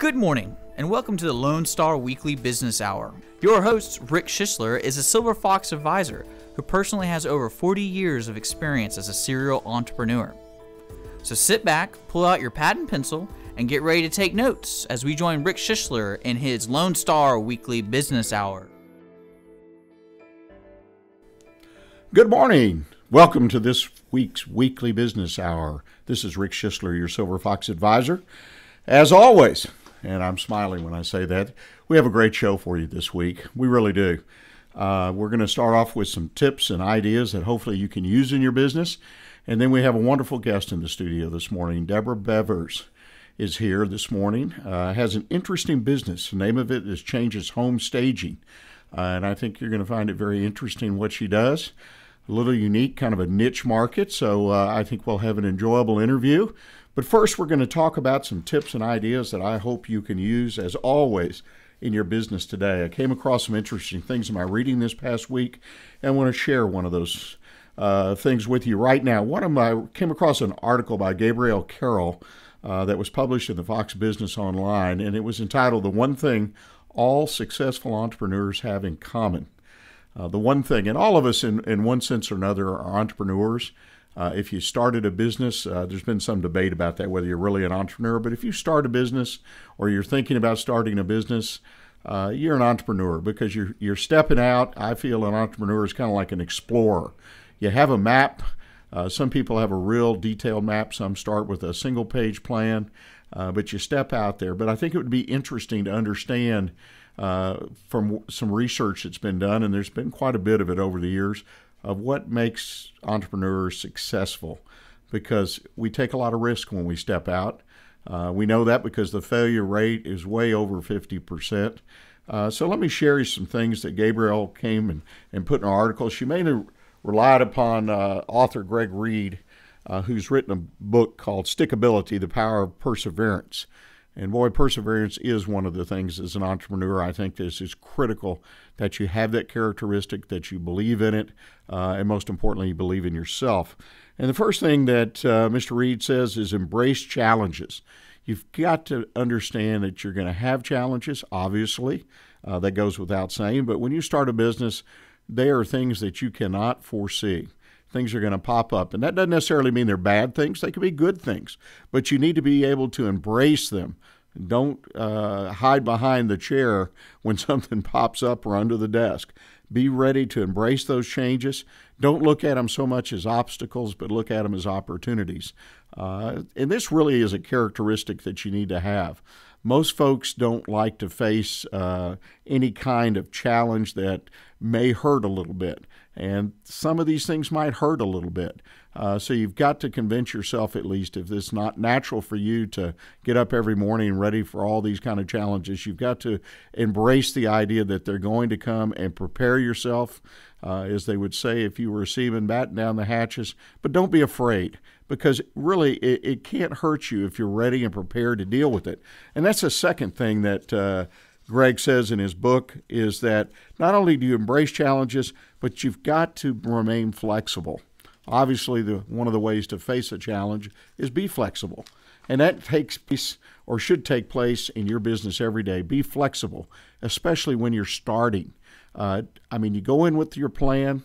Good morning, and welcome to the Lone Star Weekly Business Hour. Your host, Rick Schissler, is a Silver Fox advisor who personally has over 40 years of experience as a serial entrepreneur. So sit back, pull out your pad and pencil, and get ready to take notes as we join Rick Schissler in his Lone Star Weekly Business Hour. Good morning. Welcome to this week's Weekly Business Hour. This is Rick Schissler, your Silver Fox advisor. As always, and I'm smiling when I say that, we have a great show for you this week. We really do. We're going to start off with some tips and ideas that hopefully you can use in your business. And then we have a wonderful guest in the studio this morning. Deborah Bevers is here this morning. Has an interesting business. The name of it is Changes Staging. And I think you're going to find it very interesting what she does. A little unique, kind of a niche market. So I think we'll have an enjoyable interview. But first, we're going to talk about some tips and ideas that I hope you can use, as always, in your business today. I came across some interesting things in my reading this past week, and I want to share one of those things with you right now. I came across an article by Gabrielle Carroll that was published in the Fox Business Online, and it was entitled, "The One Thing All Successful Entrepreneurs Have in Common." The one thing, and all of us in one sense or another are entrepreneurs. If you started a business, there's been some debate about that, whether you're really an entrepreneur. But if you start a business or you're thinking about starting a business, you're an entrepreneur because you're stepping out. I feel an entrepreneur is kind of like an explorer. You have a map. Some people have a real detailed map. Some start with a single-page plan, but you step out there. But I think it would be interesting to understand from some research that's been done, and there's been quite a bit of it over the years, of what makes entrepreneurs successful, because we take a lot of risk when we step out. We know that because the failure rate is way over 50%. So let me share you some things that Gabrielle came and put in her article. She mainly relied upon author Greg Reed, who's written a book called Stickability, The Power of Perseverance. And boy, perseverance is one of the things as an entrepreneur. I think this is critical that you have that characteristic, that you believe in it, and most importantly, you believe in yourself. And the first thing that Mr. Reed says is embrace challenges. You've got to understand that you're going to have challenges, obviously. That goes without saying. But when you start a business, there are things that you cannot foresee. Things are going to pop up. And that doesn't necessarily mean they're bad things. They can be good things. But you need to be able to embrace them. Don't hide behind the chair when something pops up or under the desk. Be ready to embrace those changes. Don't look at them so much as obstacles, but look at them as opportunities. And this really is a characteristic that you need to have. Most folks don't like to face any kind of challenge that may hurt a little bit. And some of these things might hurt a little bit. So you've got to convince yourself, at least, if it's not natural for you to get up every morning ready for all these kind of challenges, you've got to embrace the idea that they're going to come and prepare yourself, as they would say if you were a seaman, batten down the hatches. But don't be afraid, because really it can't hurt you if you're ready and prepared to deal with it. And that's the second thing that Greg says in his book, is that not only do you embrace challenges, but you've got to remain flexible. Obviously, one of the ways to face a challenge is be flexible. And that takes place, or should take place, in your business every day. Be flexible, especially when you're starting. You go in with your plan.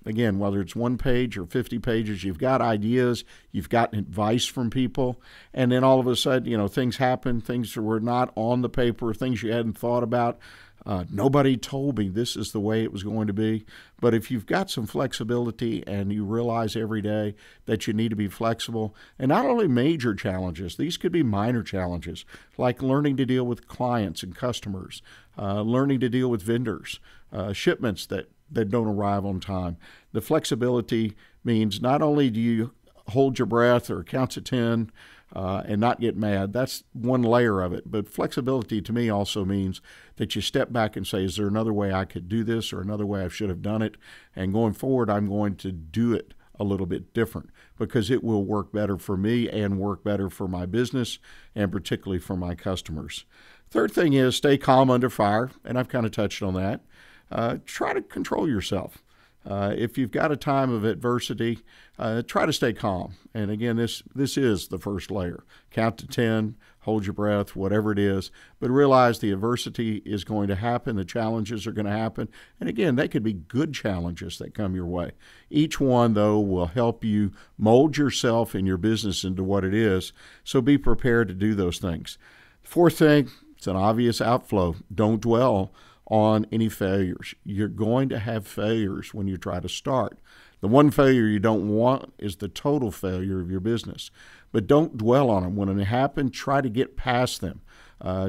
Again, whether it's 1 page or 50 pages, you've got ideas, you've got advice from people, and then all of a sudden, things happen, things that were not on the paper, things you hadn't thought about. Nobody told me this is the way it was going to be. But if you've got some flexibility and you realize every day that you need to be flexible, and not only major challenges, these could be minor challenges, like learning to deal with clients and customers, learning to deal with vendors, shipments that don't arrive on time. The flexibility means not only do you hold your breath or count to 10 and not get mad. That's one layer of it. But flexibility to me also means that you step back and say, is there another way I could do this, or another way I should have done it? And going forward, I'm going to do it a little bit different, because it will work better for me and work better for my business, and particularly for my customers. Third thing is stay calm under fire, and I've kind of touched on that. Try to control yourself. If you've got a time of adversity, try to stay calm. And again, this is the first layer. Count to 10, hold your breath, whatever it is, but realize the adversity is going to happen, the challenges are going to happen. And again, they could be good challenges that come your way. Each one, though, will help you mold yourself and your business into what it is, so be prepared to do those things. Fourth thing, it's an obvious outflow. Don't dwell on any failures. You're going to have failures when you try to start. The one failure you don't want is the total failure of your business. But don't dwell on them. When they happen, try to get past them.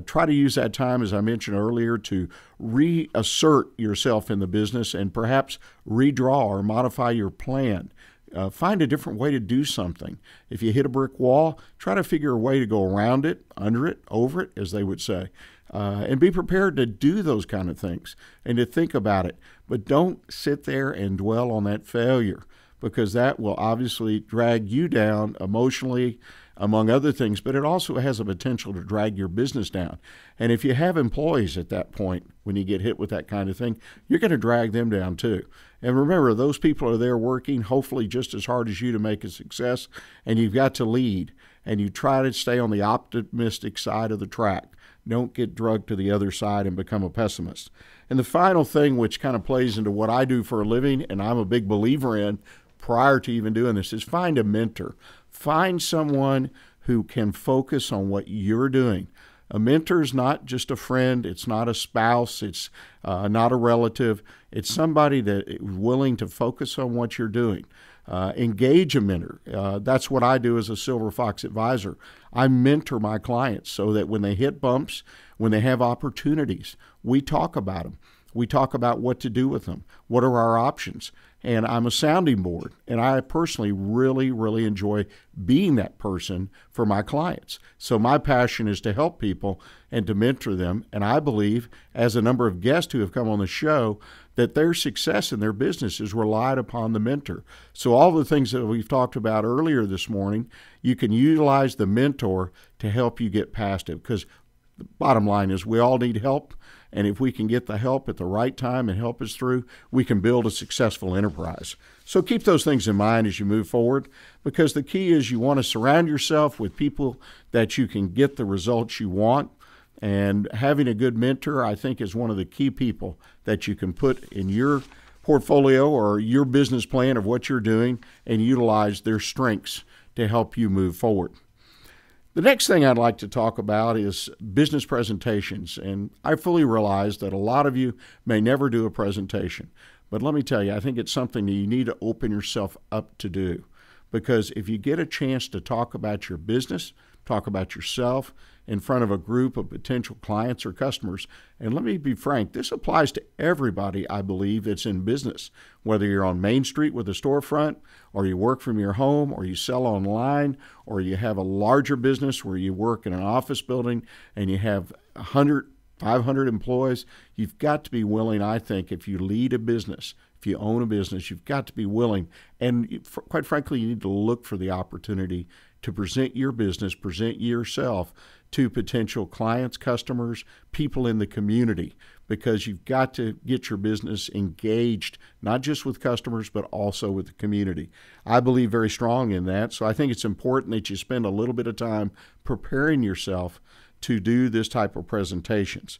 Try to use that time, as I mentioned earlier, to reassert yourself in the business and perhaps redraw or modify your plan. Find a different way to do something. If you hit a brick wall, try to figure a way to go around it, under it, over it, as they would say. And be prepared to do those kind of things and to think about it. But don't sit there and dwell on that failure, because that will obviously drag you down emotionally, among other things, but it also has a potential to drag your business down. And if you have employees at that point, when you get hit with that kind of thing, you're going to drag them down too. And remember, those people are there working hopefully just as hard as you to make a success, and you've got to lead, and you try to stay on the optimistic side of the track. Don't get drugged to the other side and become a pessimist. And the final thing, which kind of plays into what I do for a living, and I'm a big believer in prior to even doing this, is find a mentor. Find someone who can focus on what you're doing. A mentor is not just a friend. It's not a spouse. It's not a relative. It's somebody that is willing to focus on what you're doing. Engage a mentor. That's what I do as a Silver Fox advisor. I mentor my clients so that when they hit bumps, when they have opportunities, we talk about them. We talk about what to do with them. What are our options? And I'm a sounding board. And I personally really, really enjoy being that person for my clients. So my passion is to help people and to mentor them. And I believe, as a number of guests who have come on the show, that their success in their business is relied upon the mentor. So all the things that we've talked about earlier this morning, you can utilize the mentor to help you get past it. Because the bottom line is we all need help. And if we can get the help at the right time and help us through, we can build a successful enterprise. So keep those things in mind as you move forward, because the key is you want to surround yourself with people that you can get the results you want. And having a good mentor, I think, is one of the key people that you can put in your portfolio or your business plan of what you're doing and utilize their strengths to help you move forward. The next thing I'd like to talk about is business presentations. And I fully realize that a lot of you may never do a presentation. But let me tell you, I think it's something that you need to open yourself up to do. Because if you get a chance to talk about your business, talk about yourself in front of a group of potential clients or customers, and let me be frank, this applies to everybody, I believe, that's in business. Whether you're on Main Street with a storefront, or you work from your home, or you sell online, or you have a larger business where you work in an office building and you have 100, 500 employees, you've got to be willing, I think, if you lead a business, if you own a business, you've got to be willing, and quite frankly, you need to look for the opportunity to present your business, present yourself to potential clients, customers, people in the community, because you've got to get your business engaged, not just with customers, but also with the community. I believe very strong in that, so I think it's important that you spend a little bit of time preparing yourself to do this type of presentations.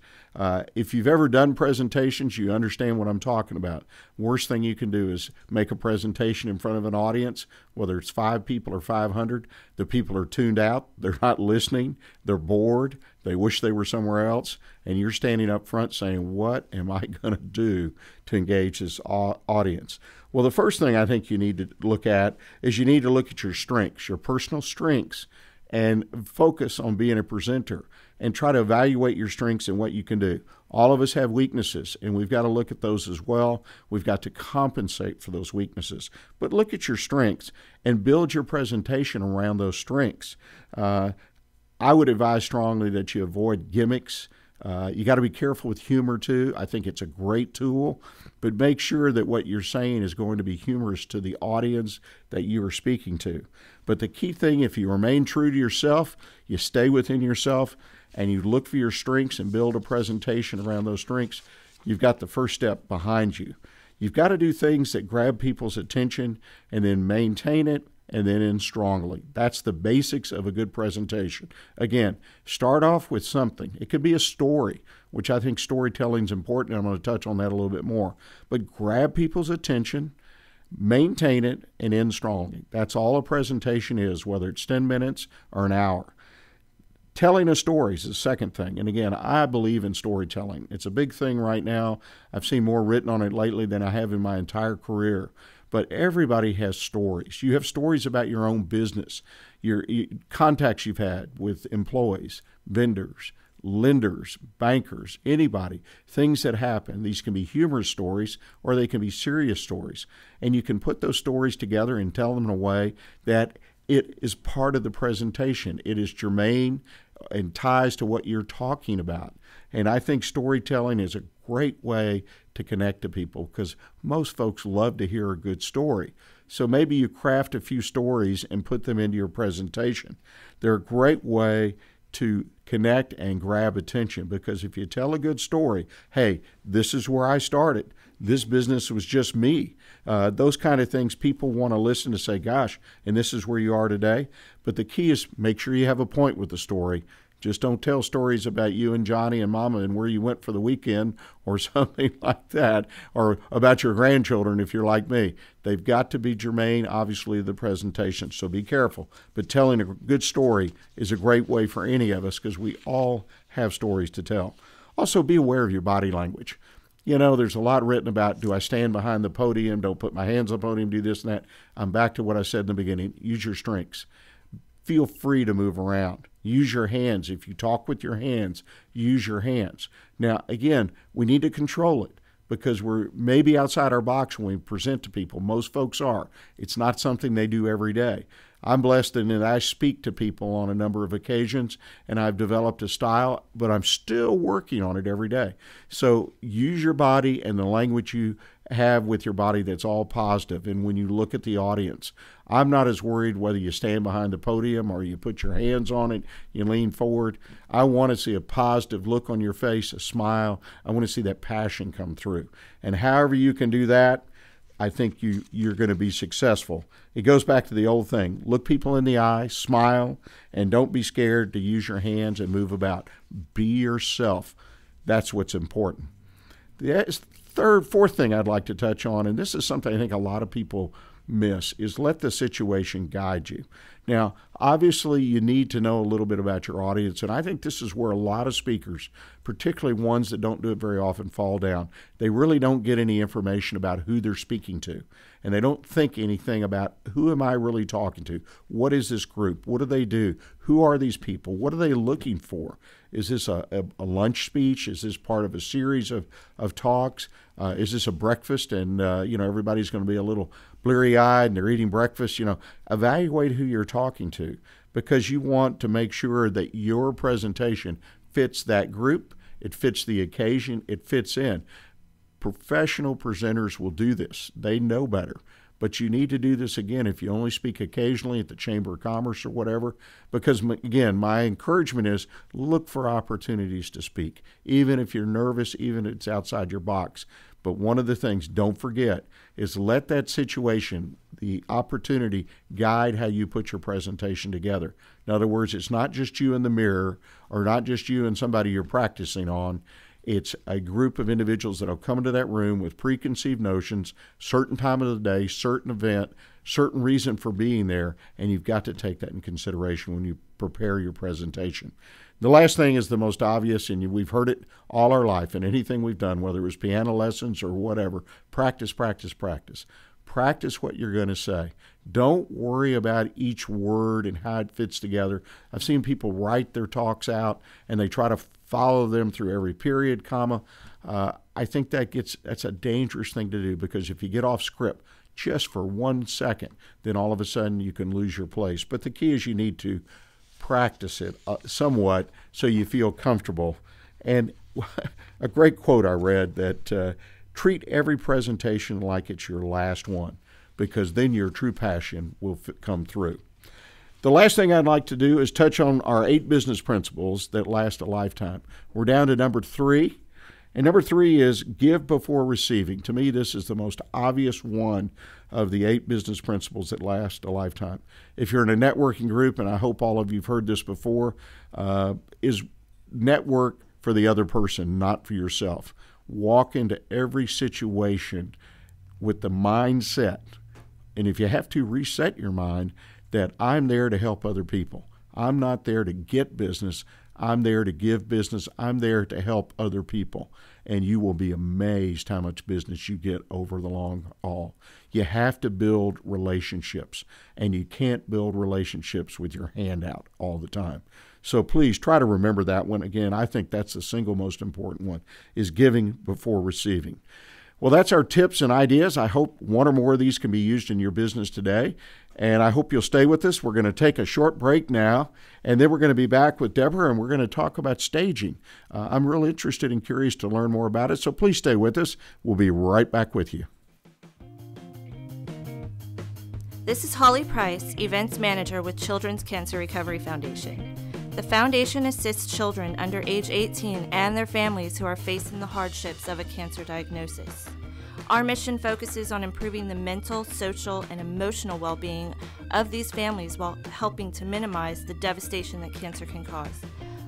If you've ever done presentations, you understand what I'm talking about. Worst thing you can do is make a presentation in front of an audience, whether it's 5 people or 500. The people are tuned out. They're not listening. They're bored. They wish they were somewhere else. And you're standing up front saying, what am I going to do to engage this audience? Well, the first thing I think you need to look at is you need to look at your strengths, your personal strengths, and focus on being a presenter and try to evaluate your strengths and what you can do. All of us have weaknesses, and we've got to look at those as well. We've got to compensate for those weaknesses. But look at your strengths and build your presentation around those strengths. I would advise strongly that you avoid gimmicks. You got to be careful with humor too. I think it's a great tool, but make sure that what you're saying is going to be humorous to the audience that you are speaking to. But the key thing, if you remain true to yourself, you stay within yourself, and you look for your strengths and build a presentation around those strengths, you've got the first step behind you. You've got to do things that grab people's attention and then maintain it and then end strongly. That's the basics of a good presentation. Again, start off with something. It could be a story, which I think storytelling is important. I'm going to touch on that a little bit more. But grab people's attention, maintain it, and end strongly. That's all a presentation is, whether it's 10 minutes or an hour. Telling a story is the second thing. And again, I believe in storytelling. It's a big thing right now. I've seen more written on it lately than I have in my entire career. But everybody has stories. You have stories about your own business, your contacts you've had with employees, vendors, lenders, bankers, anybody, things that happen. These can be humorous stories or they can be serious stories. And you can put those stories together and tell them in a way that it is part of the presentation. It is germane and ties to what you're talking about. And I think storytelling is a great way to connect to people because most folks love to hear a good story. So maybe you craft a few stories and put them into your presentation. They're a great way to connect and grab attention because if you tell a good story, hey, this is where I started. This business was just me. Those kind of things people want to listen to say, gosh, and this is where you are today. But the key is make sure you have a point with the story. Just don't tell stories about you and Johnny and Mama and where you went for the weekend or something like that, or about your grandchildren if you're like me. They've got to be germane, obviously, the presentation, so be careful. But telling a good story is a great way for any of us because we all have stories to tell. Also, be aware of your body language. You know, there's a lot written about, do I stand behind the podium, don't put my hands on the podium, do this and that. I'm back to what I said in the beginning. Use your strengths. Feel free to move around. Use your hands. If you talk with your hands, use your hands. Now, again, we need to control it because we're maybe outside our box when we present to people. Most folks are. It's not something they do every day. I'm blessed in that I speak to people on a number of occasions, and I've developed a style, but I'm still working on it every day. So use your body and the language you have with your body that's all positive. And when you look at the audience, I'm not as worried whether you stand behind the podium or you put your hands on it, you lean forward. I want to see a positive look on your face, a smile. I want to see that passion come through. And however you can do that, I think you're going to be successful. It goes back to the old thing. Look people in the eye, smile, and don't be scared to use your hands and move about. Be yourself. That's what's important. The fourth thing I'd like to touch on, and this is something I think a lot of people miss, is let the situation guide you. Now, obviously, you need to know a little bit about your audience, and I think this is where a lot of speakers, particularly ones that don't do it very often, fall down. They really don't get any information about who they're speaking to, and they don't think anything about who am I really talking to? What is this group? What do they do? Who are these people? What are they looking for? Is this a lunch speech? Is this part of a series of talks? Is this a breakfast and everybody's going to be a little bleary-eyed and they're eating breakfast? Evaluate who you're talking to because you want to make sure that your presentation fits that group, it fits the occasion, it fits in. Professional presenters will do this. They know better. But you need to do this again if you only speak occasionally at the Chamber of Commerce or whatever, because, again, my encouragement is look for opportunities to speak, even if you're nervous, even if it's outside your box. But one of the things, don't forget, is let that situation, the opportunity, guide how you put your presentation together. In other words, it's not just you in the mirror or not just you and somebody you're practicing on. It's a group of individuals that will come into that room with preconceived notions, certain time of the day, certain event, certain reason for being there, and you've got to take that in consideration when you prepare your presentation. The last thing is the most obvious, and we've heard it all our life in anything we've done, whether it was piano lessons or whatever. Practice, practice, practice. Practice what you're going to say. Don't worry about each word and how it fits together. I've seen people write their talks out, and they try to follow them through every period, comma. I think that's a dangerous thing to do because if you get off script just for 1 second, then all of a sudden you can lose your place. But the key is you need to practice it somewhat so you feel comfortable. And a great quote I read that treat every presentation like it's your last one because then your true passion will come through. The last thing I'd like to do is touch on our 8 business principles that last a lifetime. We're down to number 3, And number 3 is give before receiving. To me, this is the most obvious one of the 8 business principles that last a lifetime. If you're in a networking group, and I hope all of you have heard this before, is network for the other person, not for yourself. Walk into every situation with the mindset, and if you have to, reset your mind, that I'm there to help other people. I'm not there to get business. I'm there to give business. I'm there to help other people. And you will be amazed how much business you get over the long haul. You have to build relationships, and you can't build relationships with your hand out all the time. So please try to remember that one. Again, I think that's the single most important one, is giving before receiving. Well, that's our tips and ideas. I hope one or more of these can be used in your business today, and I hope you'll stay with us. We're going to take a short break now, and then we're going to be back with Deborah, and we're going to talk about staging. I'm really interested and curious to learn more about it, so please stay with us. We'll be right back with you. This is Holly Price, Events Manager with Children's Cancer Recovery Foundation. The foundation assists children under age 18 and their families who are facing the hardships of a cancer diagnosis. Our mission focuses on improving the mental, social, and emotional well-being of these families while helping to minimize the devastation that cancer can cause.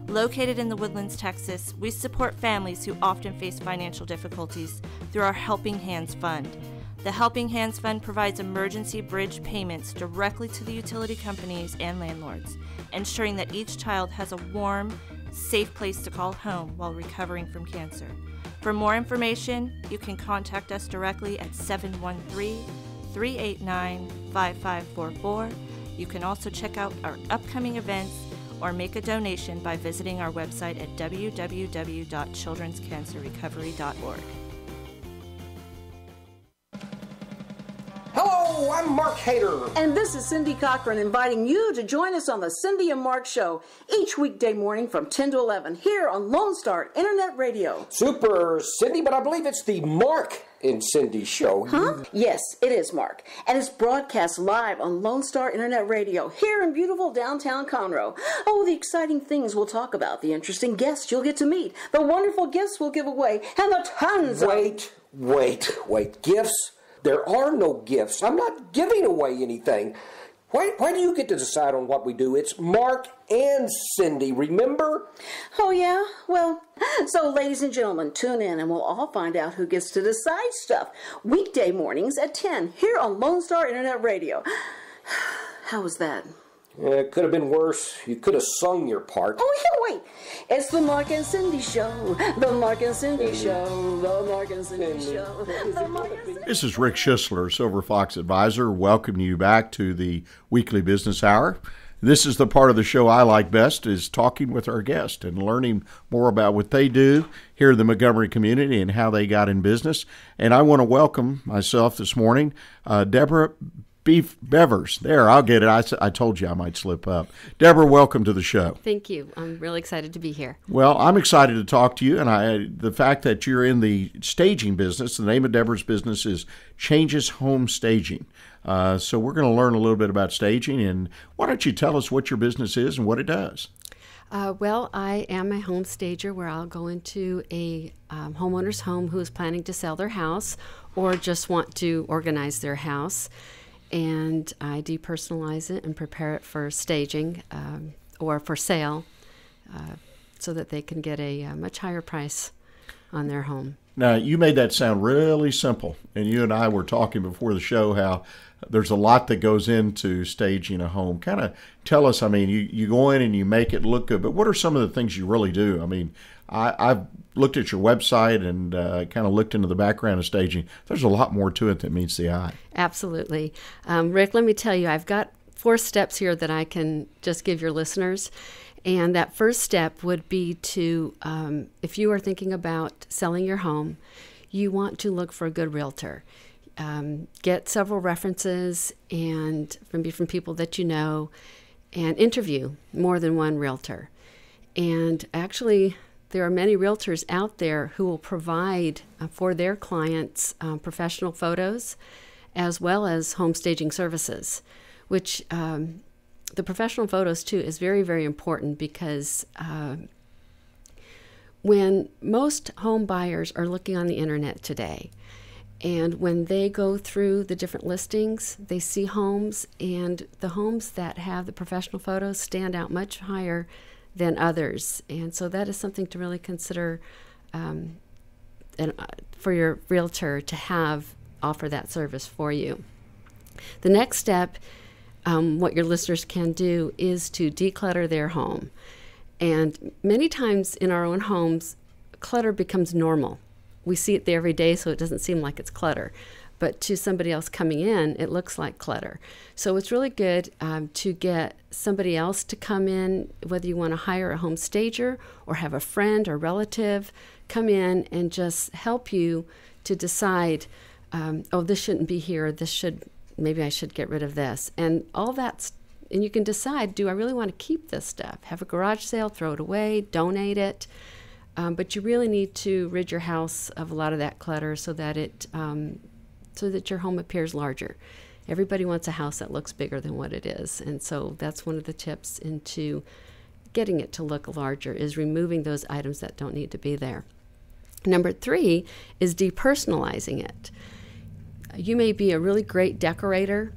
Located in the Woodlands, Texas, we support families who often face financial difficulties through our Helping Hands Fund. The Helping Hands Fund provides emergency bridge payments directly to the utility companies and landlords, ensuring that each child has a warm, safe place to call home while recovering from cancer. For more information, you can contact us directly at 713-389-5544. You can also check out our upcoming events or make a donation by visiting our website at www.childrenscancerrecovery.org. Hello, I'm Mark Hader. And this is Cindy Cochran inviting you to join us on the Cindy and Mark Show each weekday morning from 10 to 11 here on Lone Star Internet Radio. Super, Cindy, but I believe it's the Mark and Cindy Show. Huh? Yes, it is, Mark. And it's broadcast live on Lone Star Internet Radio here in beautiful downtown Conroe. Oh, the exciting things we'll talk about, the interesting guests you'll get to meet, the wonderful gifts we'll give away, and the tons Wait. Gifts? There are no gifts. I'm not giving away anything. Why do you get to decide on what we do? It's Mark and Cindy, remember? Oh, yeah? Well, so ladies and gentlemen, tune in and we'll all find out who gets to decide stuff. Weekday mornings at 10 here on Lone Star Internet Radio. How was that? It could have been worse. You could have sung your part. Oh, yeah, wait. It's the Mark and Cindy Show. The Mark and Cindy Show. The Mark and Cindy Show. The Mark and Cindy Show. This is Rick Schissler, Silver Fox Advisor, welcoming you back to the Weekly Business Hour. This is the part of the show I like best, is talking with our guest and learning more about what they do here in the Montgomery community and how they got in business. And I want to welcome myself this morning, Deborah Bevers. There, I'll get it. I told you I might slip up. Deborah, welcome to the show. Thank you. I'm really excited to be here. Well, I'm excited to talk to you, and the fact that you're in the staging business, the name of Deborah's business is Changes Home Staging. So we're going to learn a little bit about staging, and why don't you tell us what your business is and what it does? Well, I am a home stager where I'll go into a homeowner's home who is planning to sell their house or just want to organize their house. And I depersonalize it and prepare it for staging or for sale so that they can get a much higher price on their home. Now, you made that sound really simple, and you and I were talking before the show how there's a lot that goes into staging a home. Kind of tell us, I mean, you go in and you make it look good, but what are some of the things you really do? I mean, I've looked at your website and kind of looked into the background of staging. There's a lot more to it than meets the eye. Absolutely. Rick, let me tell you, I've got 4 steps here that I can just give your listeners. And that first step would be to, if you are thinking about selling your home, you want to look for a good realtor. Get several references and from different people that you know, and interview more than one realtor. And actually, there are many realtors out there who will provide for their clients professional photos as well as home staging services, which the professional photos, too, is very, very important because when most home buyers are looking on the internet today, and when they go through the different listings, they see homes, and the homes that have the professional photos stand out much higher than others. And so that is something to really consider for your realtor to offer that service for you. The next step, what your listeners can do, is to declutter their home. And many times in our own homes, clutter becomes normal. We see it there every day, so it doesn't seem like it's clutter. But to somebody else coming in, it looks like clutter. So it's really good to get somebody else to come in, whether you want to hire a home stager or have a friend or relative come in and just help you to decide, oh, this shouldn't be here, maybe I should get rid of this. And all that's, and you can decide, do I really want to keep this stuff? Have a garage sale, throw it away, donate it. But you really need to rid your house of a lot of that clutter so that your home appears larger. Everybody wants a house that looks bigger than what it is. And so that's one of the tips into getting it to look larger, is removing those items that don't need to be there. Number 3 is depersonalizing it. You may be a really great decorator,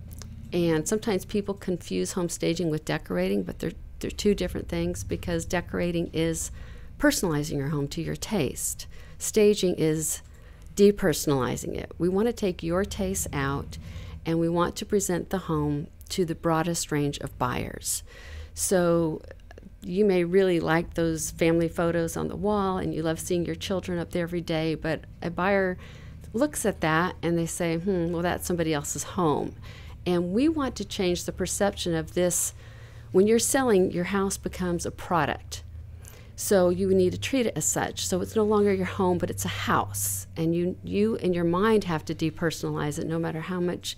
and sometimes people confuse home staging with decorating, but they're two different things, because decorating is personalizing your home to your taste. Staging is depersonalizing it. We want to take your taste out, and we want to present the home to the broadest range of buyers. So you may really like those family photos on the wall, and you love seeing your children up there every day, but a buyer looks at that and they say, well, that's somebody else's home. And we want to change the perception of this. When you're selling, your house becomes a product. So you need to treat it as such. So it's no longer your home, but it's a house. And you in your mind have to depersonalize it. No matter how much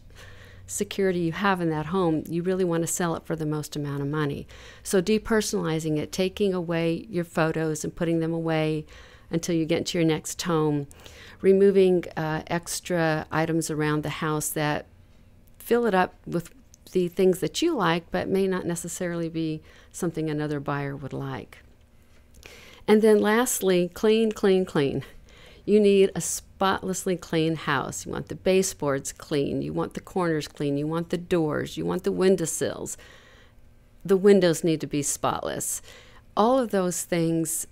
security you have in that home, you really want to sell it for the most amount of money. So depersonalizing it, taking away your photos and putting them away until you get into your next home, removing extra items around the house that fill it up with the things that you like, but may not necessarily be something another buyer would like. And then lastly, clean, clean, clean. You need a spotlessly clean house. You want the baseboards clean. You want the corners clean. You want the doors. You want the windowsills. The windows need to be spotless. All of those things,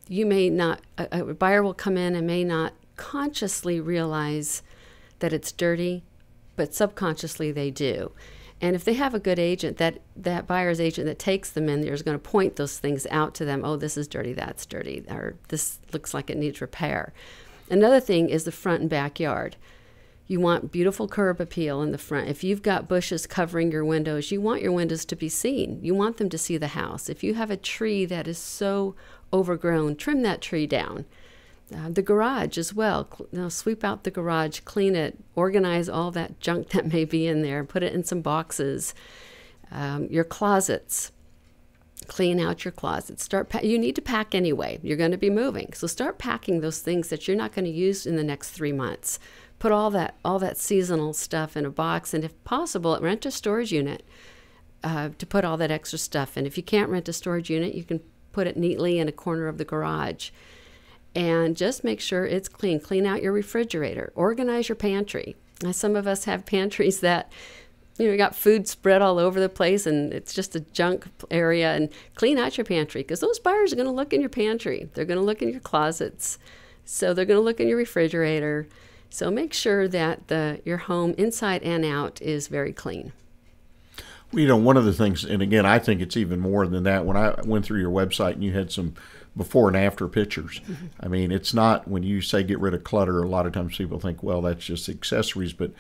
you may not, a buyer will come in and may not consciously realize that it's dirty, but subconsciously they do. And if they have a good agent, that buyer's agent that takes them in there is going to point those things out to them. Oh, this is dirty, that's dirty, or this looks like it needs repair. Another thing is the front and backyard. You want beautiful curb appeal in the front. If you've got bushes covering your windows, you want your windows to be seen. You want them to see the house. If you have a tree that is so overgrown, trim that tree down. The garage as well. Sweep out the garage, clean it, organize all that junk that may be in there, put it in some boxes. Your closets, clean out your closets. You need to pack anyway. You're going to be moving, so start packing those things that you're not going to use in the next 3 months. Put all that seasonal stuff in a box, and if possible, rent a storage unit to put all that extra stuff in. If you can't rent a storage unit, you can put it neatly in a corner of the garage. And just make sure it's clean. Clean out your refrigerator. Organize your pantry. Now, some of us have pantries that, you got food spread all over the place and it's just a junk area. And clean out your pantry, because those buyers are going to look in your pantry. They're going to look in your closets. So they're going to look in your refrigerator. So make sure that your home inside and out is very clean. Well, one of the things, and again, I think it's even more than that. When I went through your website and you had some before and after pictures, I mean, it's not, when you say get rid of clutter, a lot of times people think, well, that's just accessories, but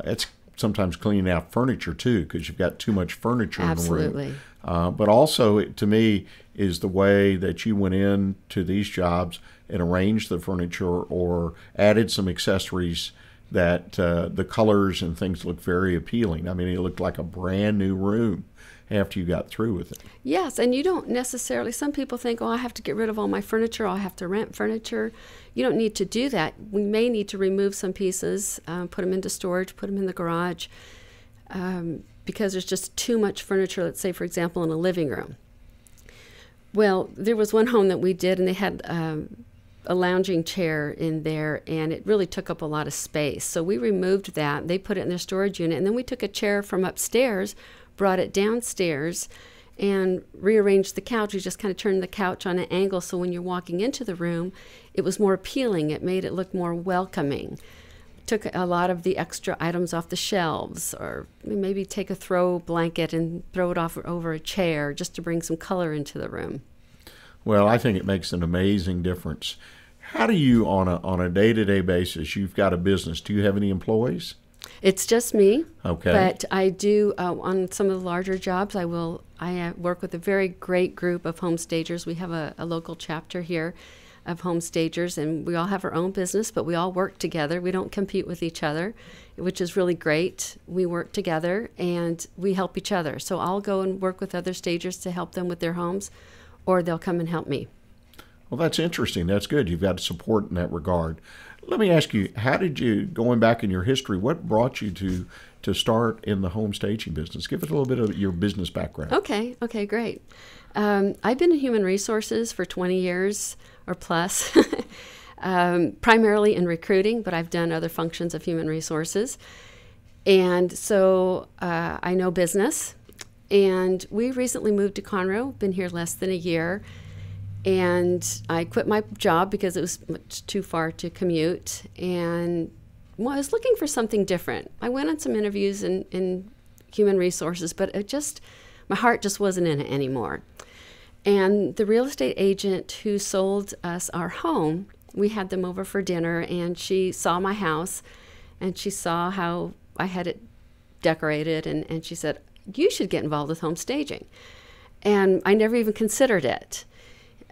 it's sometimes cleaning out furniture too, because you've got too much furniture in the room. Absolutely. But also, to me, is the way that you went into these jobs and arranged the furniture or added some accessories that the colors and things look very appealing. I mean, it looked like a brand new room after you got through with it. Yes, and you don't necessarily, some people think, I have to get rid of all my furniture, I have to rent furniture. You don't need to do that. We may need to remove some pieces, put them into storage, put them in the garage, because there's just too much furniture, let's say, for example, in a living room. Well, there was one home that we did, and they had a lounging chair in there, and it really took up a lot of space. So we removed that. They put it in their storage unit, and then we took a chair from upstairs, brought it downstairs, and rearranged the couch. We just kind of turned the couch on an angle so when you're walking into the room, it was more appealing. It made it look more welcoming. Took a lot of the extra items off the shelves, or maybe take a throw blanket and throw it off over a chair just to bring some color into the room. Well, I think it makes an amazing difference. How do you, on a day-to-day basis, you've got a business, do you have any employees? It's just me. Okay. But I do, on some of the larger jobs, I work with a very great group of home stagers. We have a local chapter here of home stagers, and we all have our own business, but we all work together. We don't compete with each other, which is really great. We work together, and we help each other. So I'll go and work with other stagers to help them with their homes, or they'll come and help me. Well, that's interesting. That's good. You've got support in that regard. Let me ask you, how did you, going back in your history, what brought you to start in the home staging business? Give us a little bit of your business background. Okay, great. I've been in human resources for 20 years or plus, primarily in recruiting, but I've done other functions of human resources. And so I know business. And we recently moved to Conroe, been here less than a year. And I quit my job because it was much too far to commute. And I was looking for something different. I went on some interviews in human resources, but my heart just wasn't in it anymore. And the real estate agent who sold us our home, we had them over for dinner, and she saw my house, and she saw how I had it decorated, and she said, "You should get involved with home staging." And I never even considered it.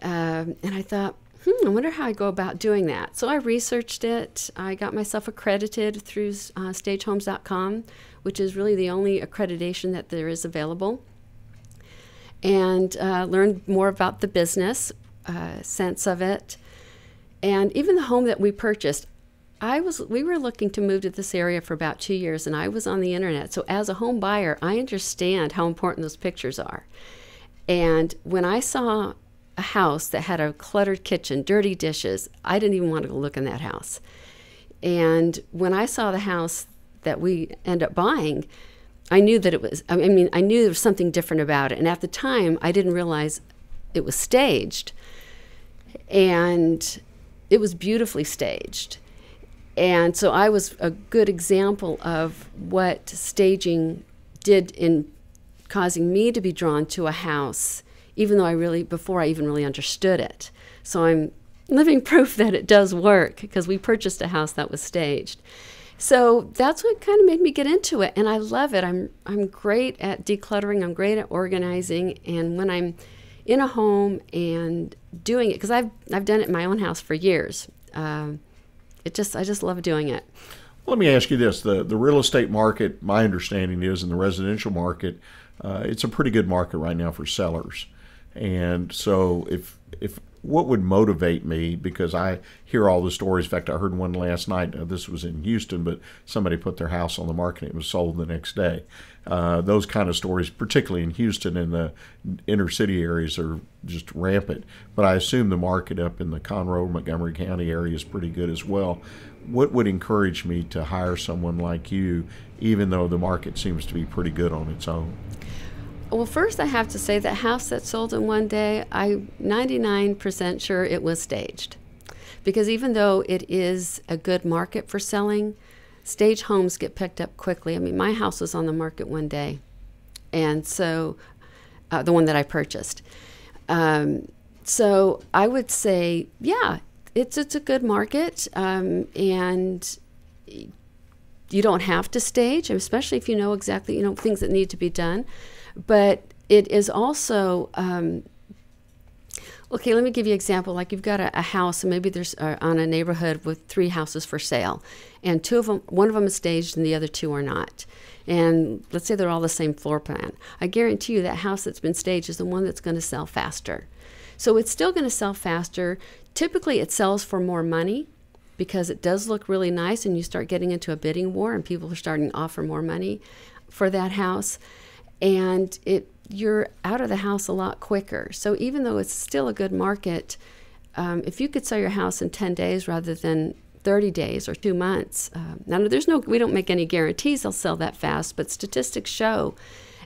And I thought, I wonder how I go about doing that. So I researched it. I got myself accredited through stagehomes.com, which is really the only accreditation that there is available, and learned more about the business, sense of it. And even the home that we purchased, we were looking to move to this area for about 2 years, and I was on the internet. So as a home buyer, I understand how important those pictures are. And when I saw a house that had a cluttered kitchen, dirty dishes, I didn't even want to go look in that house. And when I saw the house that we ended up buying, I knew that I knew there was something different about it. And at the time, I didn't realize it was staged. And it was beautifully staged. And so I was a good example of what staging did in causing me to be drawn to a house, even though before I even really understood it. So I'm living proof that it does work, because we purchased a house that was staged. So that's what kind of made me get into it, and I love it. I'm great at decluttering. I'm great at organizing, and when I'm in a home and doing it, because I've done it in my own house for years. I just love doing it. Let me ask you this: the real estate market, my understanding is, in the residential market, it's a pretty good market right now for sellers. And so if what would motivate me, because I hear all the stories. In fact, I heard one last night. This was in Houston, but somebody put their house on the market and it was sold the next day. Those kind of stories, particularly in Houston and the inner city areas, are just rampant. But I assume the market up in the Conroe, Montgomery County area is pretty good as well. What would encourage me to hire someone like you, even though the market seems to be pretty good on its own? Well, first I have to say the house that sold in one day, I'm 99% sure it was staged. Because even though it is a good market for selling, stage homes get picked up quickly. I mean, my house was on the market one day, and so the one that I purchased. So I would say, yeah, it's a good market, and you don't have to stage, especially if you know exactly, things that need to be done. But it is also, okay, let me give you an example. Like you've got a house, and maybe there's on a neighborhood with 3 houses for sale, and one of them is staged and the other 2 are not. And let's say they're all the same floor plan. I guarantee you that house that's been staged is the one that's going to sell faster. So it's still going to sell faster. Typically it sells for more money because it does look really nice, and you start getting into a bidding war and people are starting to offer more money for that house. And you're out of the house a lot quicker. So even though it's still a good market, if you could sell your house in 10 days rather than 30 days or 2 months, now we don't make any guarantees they'll sell that fast, but statistics show,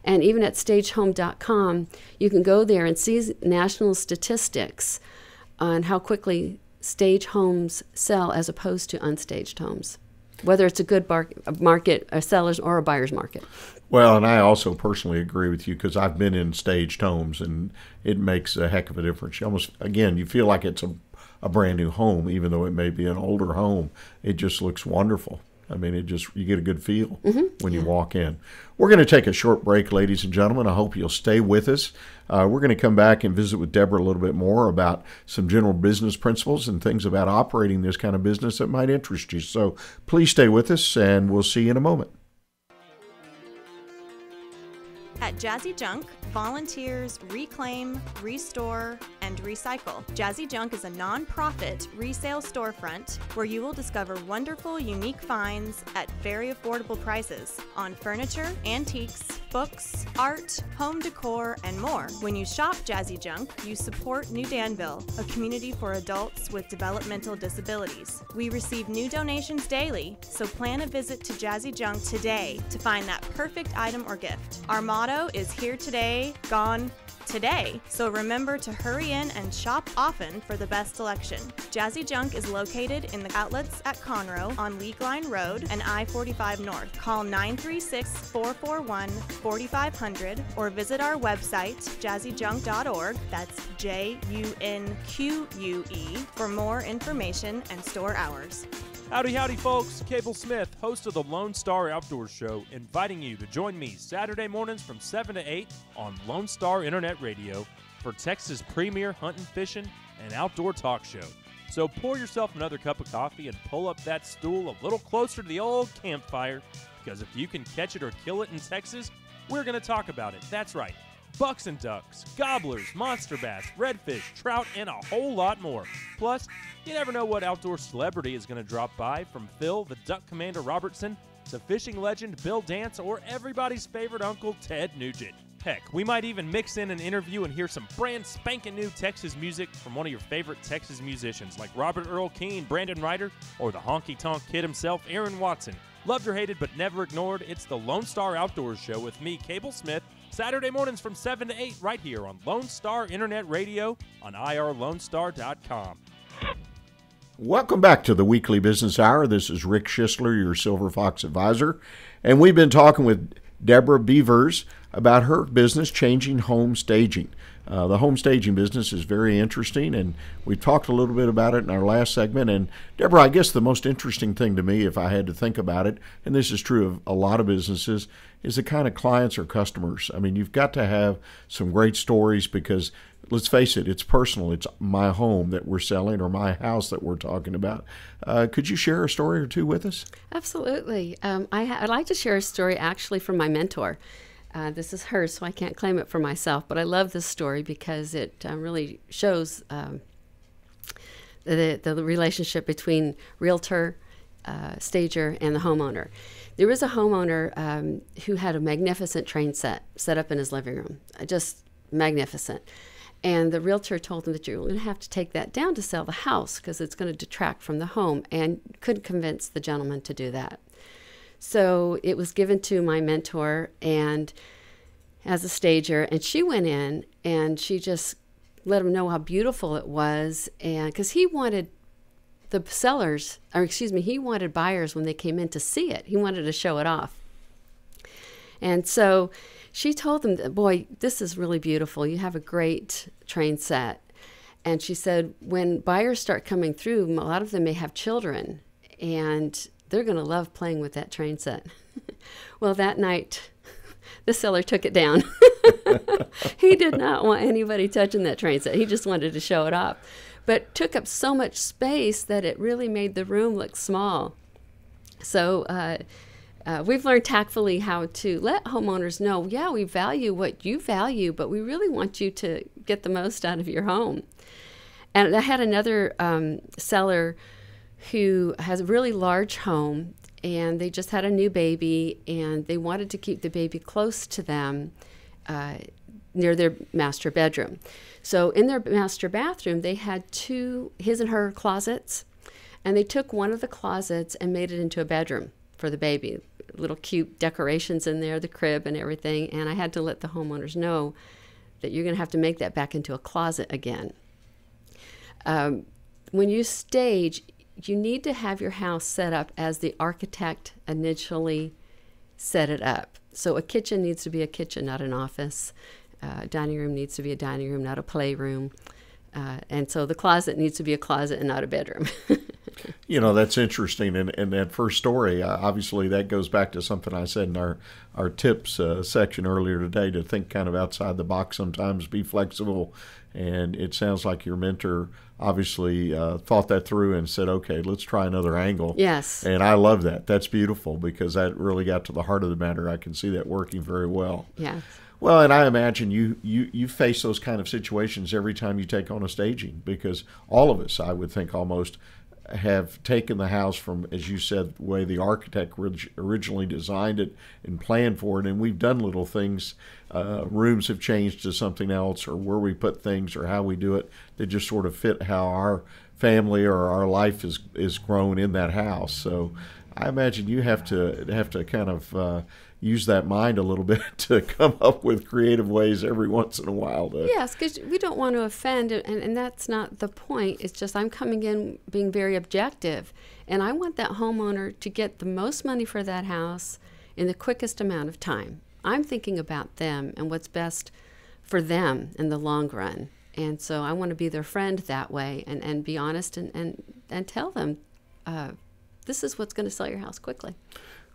and even at stagehome.com, you can go there and see national statistics on how quickly stage homes sell as opposed to unstaged homes, whether it's a good market, a seller's or a buyer's market. Well, and I also personally agree with you because I've been in staged homes, and it makes a heck of a difference. You almost, again, you feel like it's a brand new home, even though it may be an older home. It just looks wonderful. I mean, you get a good feel when you walk in. We're going to take a short break, ladies and gentlemen. I hope you'll stay with us. We're going to come back and visit with Deborah a little bit more about some general business principles and things about operating this kind of business that might interest you. So please stay with us, and we'll see you in a moment. At Jazzy Junk, volunteers reclaim, restore, and recycle. Jazzy Junk is a non-profit resale storefront where you will discover wonderful, unique finds at very affordable prices on furniture, antiques, books, art, home decor, and more. When you shop Jazzy Junk, you support New Danville, a community for adults with developmental disabilities. We receive new donations daily, so plan a visit to Jazzy Junk today to find that perfect item or gift. Our motto is here today, gone today. So remember to hurry in and shop often for the best selection. Jazzy Junk is located in the outlets at Conroe on League Line Road and I-45 North. Call 936-441-4500 or visit our website, jazzyjunk.org. That's JUNQUE for more information and store hours. Howdy, howdy, folks. Cable Smith, host of the Lone Star Outdoor Show, inviting you to join me Saturday mornings from 7 to 8 on Lone Star Internet Radio for Texas' premier hunting, fishing, and outdoor talk show. So pour yourself another cup of coffee and pull up that stool a little closer to the old campfire, because if you can catch it or kill it in Texas, we're going to talk about it. That's right. Bucks and ducks, gobblers, monster bass, redfish, trout, and a whole lot more. Plus, you never know what outdoor celebrity is going to drop by, from Phil the Duck Commander Robertson to fishing legend Bill Dance or everybody's favorite Uncle Ted Nugent. Heck, we might even mix in an interview and hear some brand spanking new Texas music from one of your favorite Texas musicians like Robert Earl Keen, Brandon Ryder, or the honky-tonk kid himself, Aaron Watson. Loved or hated but never ignored, it's the Lone Star Outdoors Show with me, Cable Smith, Saturday mornings from 7 to 8 right here on Lone Star Internet Radio on irlonestar.com. Welcome back to the Weekly Business Hour. This is Rick Schissler, your Silver Fox advisor, and we've been talking with Deborah Bevers about her business, Changing Home Staging. The home staging business is very interesting, and we talked a little bit about it in our last segment. And Deborah, I guess the most interesting thing to me, if I had to think about it, and this is true of a lot of businesses, is the kind of clients or customers. I mean, you've got to have some great stories because, let's face it, it's personal. It's my home that we're selling or my house that we're talking about. Could you share a story or two with us? Absolutely. I'd like to share a story actually from my mentor. This is hers, so I can't claim it for myself, but I love this story because it really shows the relationship between realtor, stager, and the homeowner. There was a homeowner who had a magnificent train set up in his living room, just magnificent. And the realtor told him that you're going to have to take that down to sell the house because it's going to detract from the home, and couldn't convince the gentleman to do that. So it was given to my mentor and as a stager, and she went in and she just let him know how beautiful it was, and because he wanted the sellers, or excuse me, he wanted buyers when they came in to see it. He wanted to show it off. And so she told them, boy, this is really beautiful. You have a great train set. And she said, when buyers start coming through, a lot of them may have children, and they're going to love playing with that train set. Well, that night, the seller took it down. He did not want anybody touching that train set. He just wanted to show it off. But it took up so much space that it really made the room look small. So we've learned tactfully how to let homeowners know, yeah, we value what you value, but we really want you to get the most out of your home. And I had another seller who has a really large home, and they just had a new baby, and they wanted to keep the baby close to them. near their master bedroom. So in their master bathroom, they had two his and her closets, and they took one of the closets and made it into a bedroom for the baby. Little cute decorations in there, the crib and everything. And I had to let the homeowners know that you're going to have to make that back into a closet again. When you stage, you need to have your house set up as the architect initially set it up. So a kitchen needs to be a kitchen, not an office. Dining room needs to be a dining room, not a playroom. And so the closet needs to be a closet and not a bedroom. You know, that's interesting. And that first story, obviously, that goes back to something I said in our tips section earlier today, to think kind of outside the box sometimes, be flexible. And it sounds like your mentor obviously thought that through and said, okay, let's try another angle. Yes. And I love that. That's beautiful, because that really got to the heart of the matter. I can see that working very well. Yeah. Well, and I imagine you face those kind of situations every time you take on a staging, because all of us, I would think, almost have taken the house from, as you said, the way the architect originally designed it and planned for it, and we've done little things. Rooms have changed to something else, or where we put things, or how we do it, that just sort of fit how our family or our life is grown in that house. So I imagine you have to kind of use that mind a little bit to come up with creative ways every once in a while. Yes, because we don't want to offend, and that's not the point. It's just I'm coming in being very objective, and I want that homeowner to get the most money for that house in the quickest amount of time. I'm thinking about them and what's best for them in the long run. And so I want to be their friend that way, and be honest and tell them this is what's going to sell your house quickly.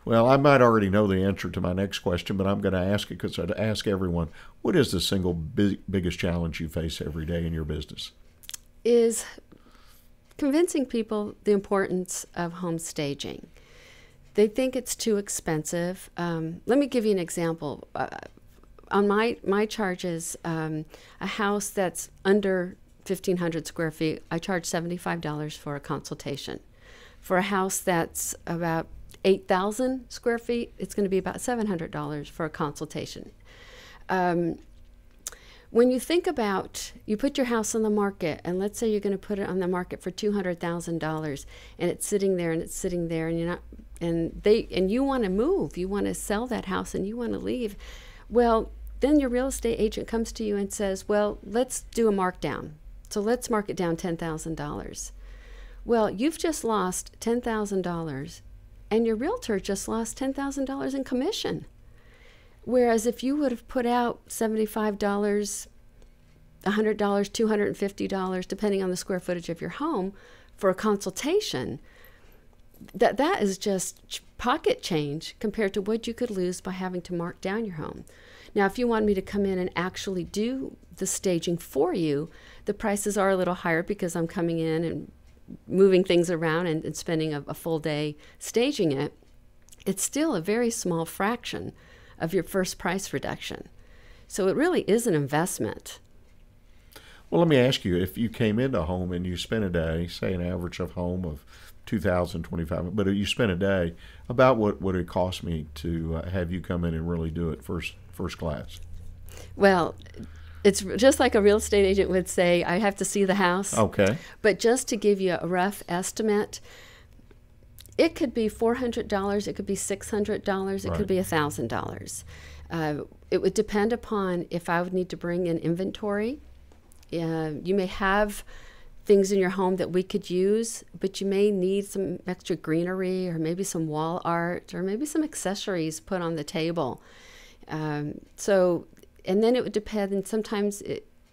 Well, I might already know the answer to my next question, but I'm going to ask it because I'd ask everyone, what is the single biggest challenge you face every day in your business? Is convincing people the importance of home staging. They think it's too expensive. Let me give you an example. On my charges, a house that's under 1,500 square feet, I charge $75 for a consultation. For a house that's about 8,000 square feet, it's going to be about $700 for a consultation. When you think about, you put your house on the market, and let's say you're going to put it on the market for $200,000, and it's sitting there, and you're not, and you want to move, you want to sell that house, and you want to leave. Well, then your real estate agent comes to you and says, well, let's do a markdown. So let's mark it down $10,000. Well, you've just lost $10,000, and your realtor just lost $10,000 in commission. Whereas if you would have put out $75, $100, $250, depending on the square footage of your home, for a consultation, that is just pocket change compared to what you could lose by having to mark down your home. Now, if you want me to come in and actually do the staging for you, the prices are a little higher because I'm coming in and moving things around and spending a full day staging it. It's still a very small fraction of your first price reduction. So it really is an investment. Well, let me ask you, if you came into a home and you spent a day, say an average of home of $2,025, but you spent a day, about what would it cost me to have you come in and really do it first class? Well, it's just like a real estate agent would say, I have to see the house. Okay. But just to give you a rough estimate, it could be $400, it could be $600, it could be $1,000. It would depend upon if I would need to bring in inventory. You may have things in your home that we could use, but you may need some extra greenery, or maybe some wall art, or maybe some accessories put on the table. And then it would depend, and sometimes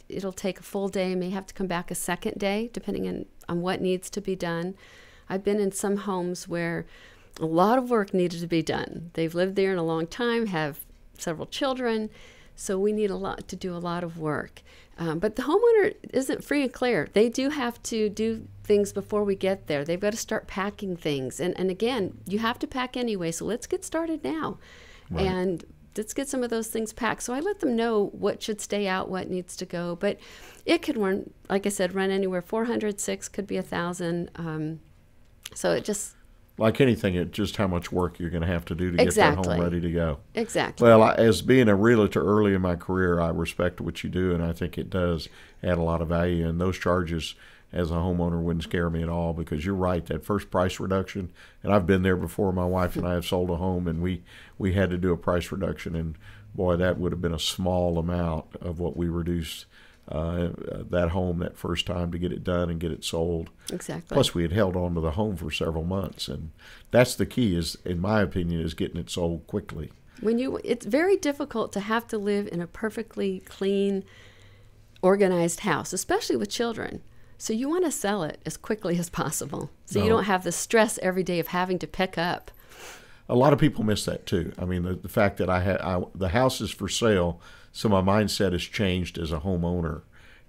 it'll take a full day, may have to come back a second day, depending on what needs to be done. I've been in some homes where a lot of work needed to be done. They've lived there in a long time, have several children, so we need to do a lot of work. But the homeowner isn't free and clear. They do have to do things before we get there. They've got to start packing things. And again, you have to pack anyway, so let's get started now. Right. And let's get some of those things packed. So I let them know what should stay out, what needs to go. But it could run, like I said, run anywhere. $400, $600, could be $1,000. So it just like anything, it's just how much work you're going to have to do to get that home ready to go. Exactly. Well, as being a realtor early in my career, I respect what you do, and I think it does add a lot of value. And those charges as a homeowner wouldn't scare me at all, because you're right, that first price reduction, and I've been there before. My wife and I have sold a home, and we had to do a price reduction, and boy, that would have been a small amount of what we reduced that home that first time to get it done and get it sold. Exactly. Plus, we had held on to the home for several months, and that's the key, is, in my opinion, is getting it sold quickly. It's very difficult to have to live in a perfectly clean, organized house, especially with children. So you want to sell it as quickly as possible, so you don't have the stress every day of having to pick up. A lot of people miss that too. I mean, the fact that the house is for sale, so my mindset has changed as a homeowner,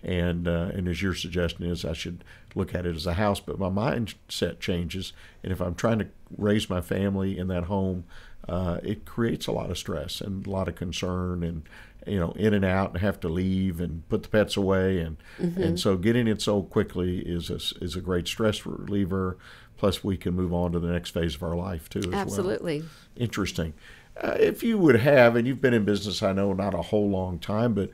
and as your suggestion is, I should look at it as a house, but my mindset changes, and if I'm trying to raise my family in that home, it creates a lot of stress and a lot of concern, and in and out, and have to leave and put the pets away, and so getting it sold quickly is a great stress reliever. Plus, we can move on to the next phase of our life too. Absolutely. Well. Interesting. If you would have, and you've been in business, I know not a whole long time, but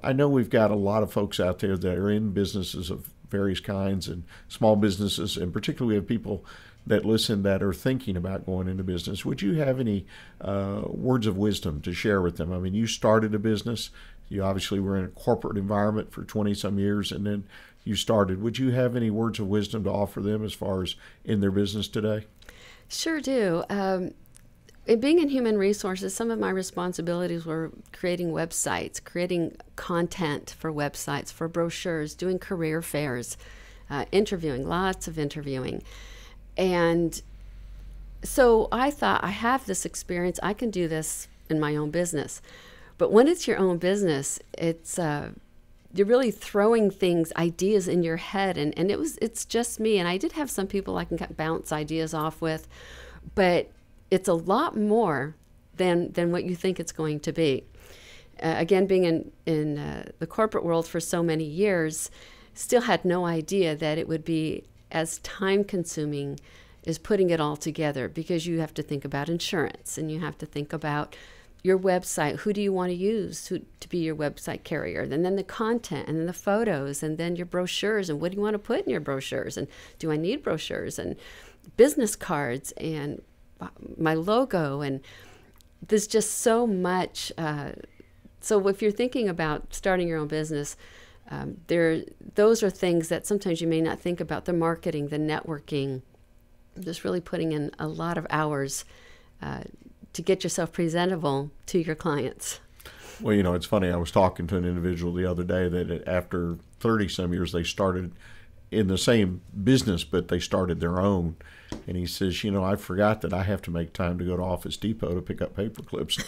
I know we've got a lot of folks out there that are in businesses of various kinds and small businesses, and particularly we have people that listen that are thinking about going into business. Would you have any words of wisdom to share with them? I mean, you started a business. You obviously were in a corporate environment for 20-some years, and then you started. Would you have any words of wisdom to offer them as far as in their business today? Sure do. Being in human resources, some of my responsibilities were creating websites, creating content for websites, for brochures, doing career fairs, interviewing, lots of interviewing. And so I thought, I have this experience, I can do this in my own business. But when it's your own business, it's you're really throwing ideas in your head, and it's just me. And I did have some people I can bounce ideas off with, but it's a lot more than what you think it's going to be. Again, being in the corporate world for so many years, still had no idea that it would be as time-consuming as putting it all together, because you have to think about insurance, and you have to think about your website. Who do you want to use to be your website carrier? And then the content, and then the photos, and then your brochures, and what do you want to put in your brochures? And do I need brochures and business cards and my logo? And there's just so much. So if you're thinking about starting your own business, those are things that sometimes you may not think about: the marketing, the networking, just really putting in a lot of hours to get yourself presentable to your clients. Well, it's funny. I was talking to an individual the other day that after 30-some years, they started in the same business, but they started their own. And he says, I forgot that I have to make time to go to Office Depot to pick up paper clips.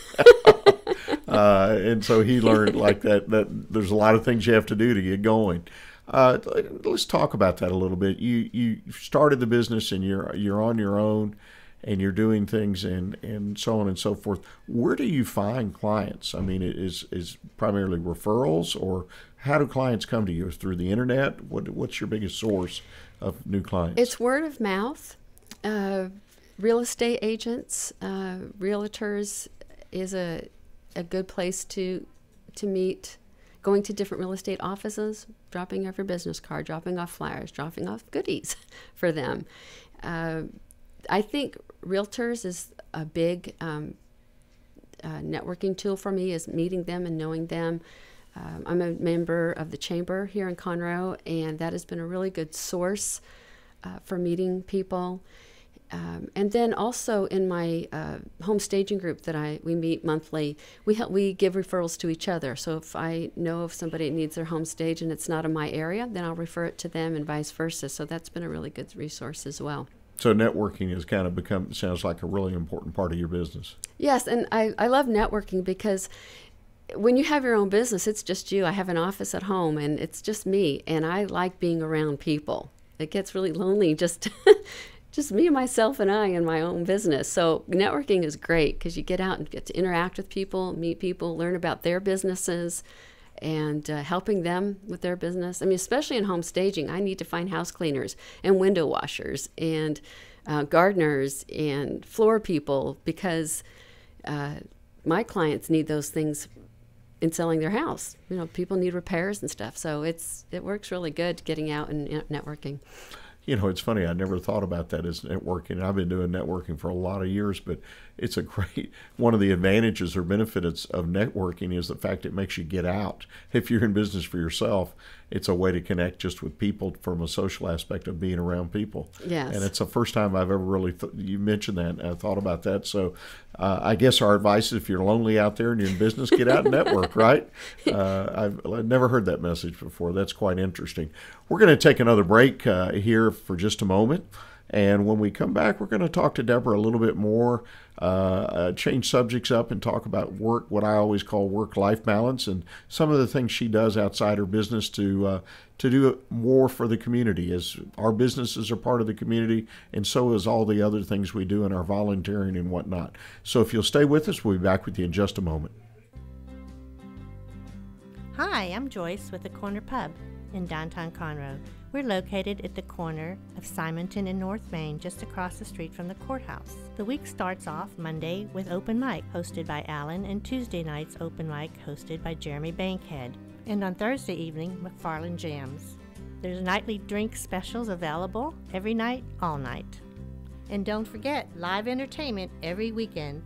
And so he learned like that there's a lot of things you have to do to get going. Let's talk about that a little bit. You started the business, and you're on your own, and you're doing things and so on and so forth. Where do you find clients? I mean, is primarily referrals, or how do clients come to you? Through the internet? What's your biggest source of new clients? It's word of mouth. Real estate agents, realtors is a good place to meet. Going to different real estate offices, dropping off your business card, dropping off flyers, dropping off goodies for them. I think realtors is a big networking tool for me, is meeting them and knowing them. I'm a member of the chamber here in Conroe, and that has been a really good source for meeting people. And then also in my home staging group that we meet monthly, we give referrals to each other. So if I know if somebody needs their home stage and it's not in my area, then I'll refer it to them, and vice versa. So that's been a really good resource as well. So networking has kind of sounds like a really important part of your business. Yes, and I love networking, because when you have your own business, it's just you. I have an office at home, and it's just me, and I like being around people. It gets really lonely just me and myself and I in my own business. So networking is great, because you get out and get to interact with people, meet people, learn about their businesses, and helping them with their business. I mean, especially in home staging, I need to find house cleaners and window washers and gardeners and floor people, because my clients need those things in selling their house. People need repairs and stuff. So it works really good getting out and networking. It's funny. I never thought about that as networking. I've been doing networking for a lot of years, but it's one of the advantages or benefits of networking is the fact it makes you get out. If you're in business for yourself, it's a way to connect just with people from a social aspect of being around people. Yes. And it's the first time I've ever really, you mentioned that, and I thought about that. So I guess our advice is if you're lonely out there and you're in business, get out and network, right? I've never heard that message before. That's quite interesting. We're going to take another break here for just a moment. And when we come back, we're going to talk to Deborah a little bit more, change subjects up and talk about work, what I always call work-life balance, and some of the things she does outside her business to do more for the community, as our businesses are part of the community, and so is all the other things we do in our volunteering and whatnot. So if you'll stay with us, we'll be back with you in just a moment. Hi, I'm Joyce with the Corner Pub in downtown Conroe. We're located at the corner of Simonton and North Main, just across the street from the courthouse. The week starts off Monday with open mic, hosted by Alan, and Tuesday nights open mic, hosted by Jeremy Bankhead. And on Thursday evening, McFarland Jams. There's nightly drink specials available every night, all night. And don't forget, live entertainment every weekend.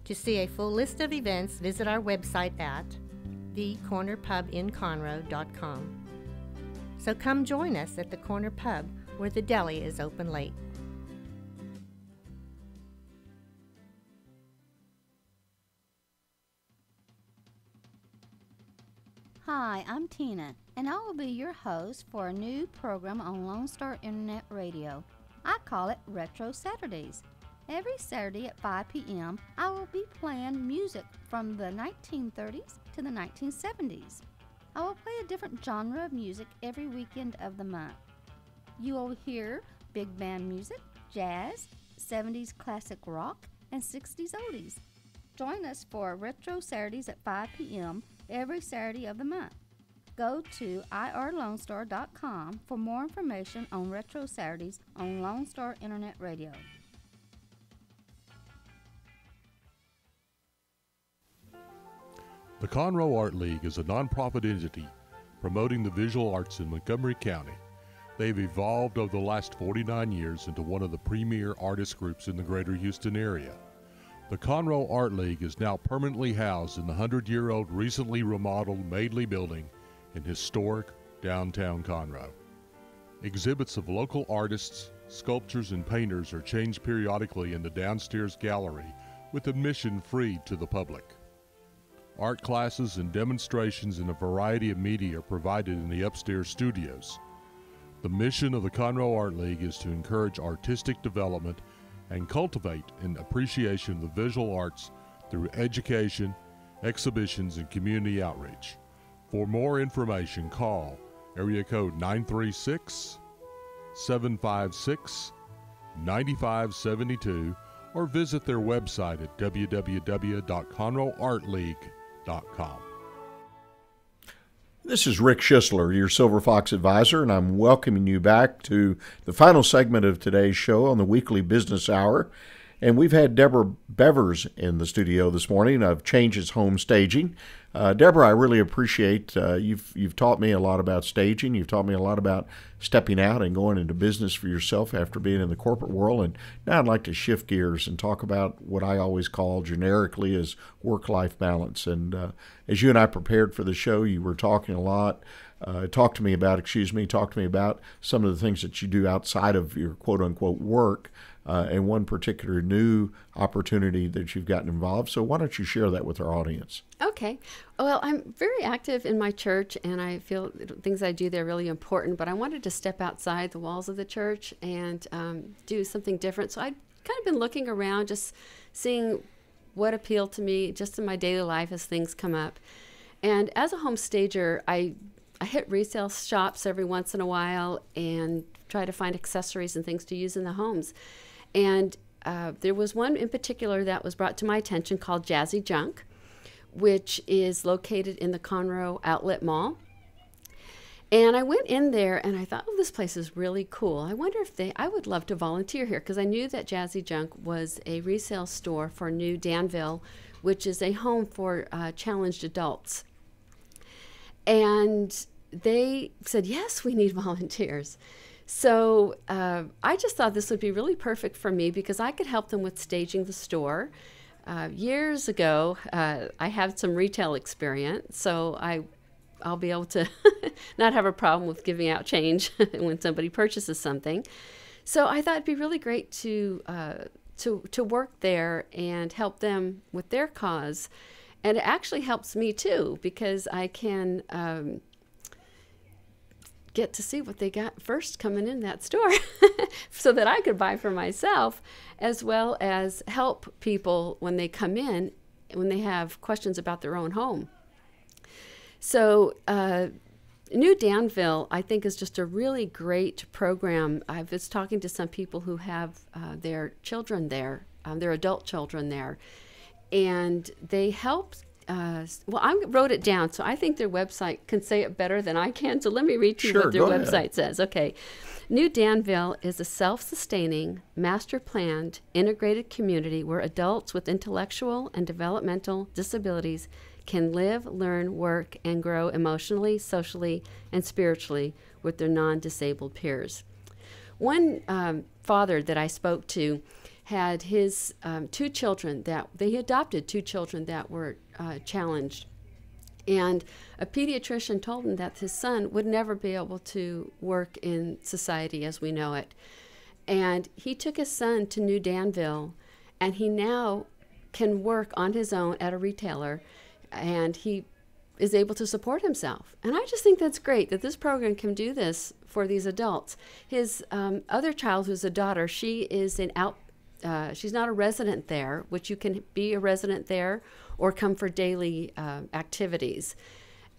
To see a full list of events, visit our website at thecornerpubinconroe.com. So come join us at the Corner Pub, where the deli is open late. Hi, I'm Tina, and I will be your host for a new program on Lone Star Internet Radio. I call it Retro Saturdays. Every Saturday at 5 p.m., I will be playing music from the 1930s to the 1970s. I will play a different genre of music every weekend of the month. You will hear big band music, jazz, 70s classic rock, and 60s oldies. Join us for Retro Saturdays at 5 p.m. every Saturday of the month. Go to irlonestar.com for more information on Retro Saturdays on Lone Star Internet Radio. The Conroe Art League is a nonprofit entity promoting the visual arts in Montgomery County. They've evolved over the last 49 years into one of the premier artist groups in the greater Houston area. The Conroe Art League is now permanently housed in the 100-year-old recently remodeled Madeley building in historic downtown Conroe. Exhibits of local artists, sculptors, and painters are changed periodically in the downstairs gallery with admission free to the public. Art classes and demonstrations in a variety of media are provided in the upstairs studios. The mission of the Conroe Art League is to encourage artistic development and cultivate an appreciation of the visual arts through education, exhibitions, and community outreach. For more information, call area code 936-756-9572 or visit their website at www.conroeartleague.com. This is Rick Schissler, your Silver Fox advisor, and I'm welcoming you back to the final segment of today's show on the Weekly Business Hour. And we've had Deborah Bevers in the studio this morning of Changes Home Staging. Deborah, I really appreciate you've taught me a lot about staging. You've taught me a lot about stepping out and going into business for yourself after being in the corporate world. And now I'd like to shift gears and talk about what I always call generically as work-life balance. And as you and I prepared for the show, you were talking a lot. Talk to me about some of the things that you do outside of your quote-unquote work. And one particular new opportunity that you've gotten involved. So why don't you share that with our audience? Okay. Well, I'm very active in my church, and I feel things I do there are really important, but I wanted to step outside the walls of the church and do something different. So I'd kind of been looking around, just seeing what appealed to me just in my daily life as things come up. And as a home stager, I hit resale shops every once in a while and try to find accessories and things to use in the homes. And there was one in particular that was brought to my attention called Jazzy Junk, which is located in the Conroe Outlet Mall. And I went in there and I thought, oh, this place is really cool. I wonder if I would love to volunteer here, because I knew that Jazzy Junk was a resale store for New Danville, which is a home for challenged adults. And they said, yes, we need volunteers. So I just thought this would be really perfect for me, because I could help them with staging the store. Years ago, I had some retail experience, so I'll be able to not have a problem with giving out change when somebody purchases something. So I thought it'd be really great to work there and help them with their cause. And it actually helps me too, because I can get to see what they got first coming in that store so that I could buy for myself, as well as help people when they come in, when they have questions about their own home. So New Danville, I think, is just a really great program. I was talking to some people who have their children there, their adult children there, and they help. Well, I wrote it down, so I think their website can say it better than I can. So let me read to you what their website says. Okay. New Danville is a self-sustaining, master-planned, integrated community where adults with intellectual and developmental disabilities can live, learn, work, and grow emotionally, socially, and spiritually with their non-disabled peers. One father that I spoke to had his two children he adopted two children that were challenged. And a pediatrician told him that his son would never be able to work in society as we know it. And he took his son to New Danville, and he now can work on his own at a retailer, and he is able to support himself. And I just think that's great that this program can do this for these adults. His other child, who's a daughter, she is she's not a resident there, which you can be a resident there or come for daily activities.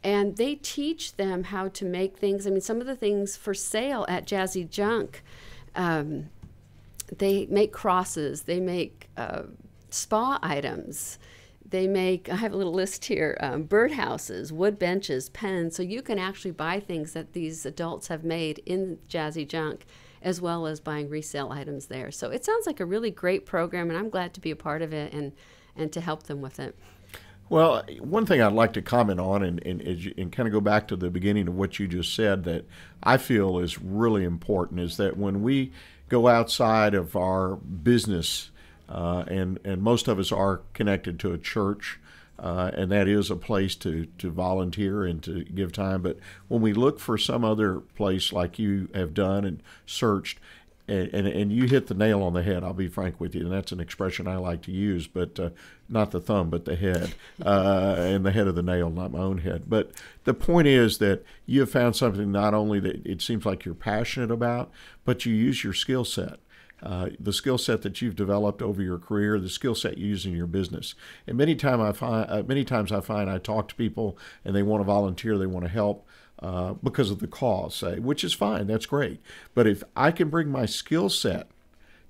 And they teach them how to make things. I mean, some of the things for sale at Jazzy Junk, they make crosses, they make spa items. They make, I have a little list here, birdhouses, wood benches, pens, so you can actually buy things that these adults have made in Jazzy Junk, as well as buying resale items there. So it sounds like a really great program, and I'm glad to be a part of it and to help them with it. Well, one thing I'd like to comment on and kind of go back to the beginning of what you just said that I feel is really important is that when we go outside of our business, and most of us are connected to a church, and that is a place to volunteer and to give time. But when we look for some other place like you have done and searched, and you hit the nail on the head, I'll be frank with you, and that's an expression I like to use, but not the thumb, but the head, and the head of the nail, not my own head. But the point is that you have found something not only that it seems like you're passionate about, but you use your skill set. The skill set that you've developed over your career, the skill set you use in your business. And many times I find I talk to people and they want to volunteer, they want to help because of the cause, say, which is fine, that's great. But if I can bring my skill set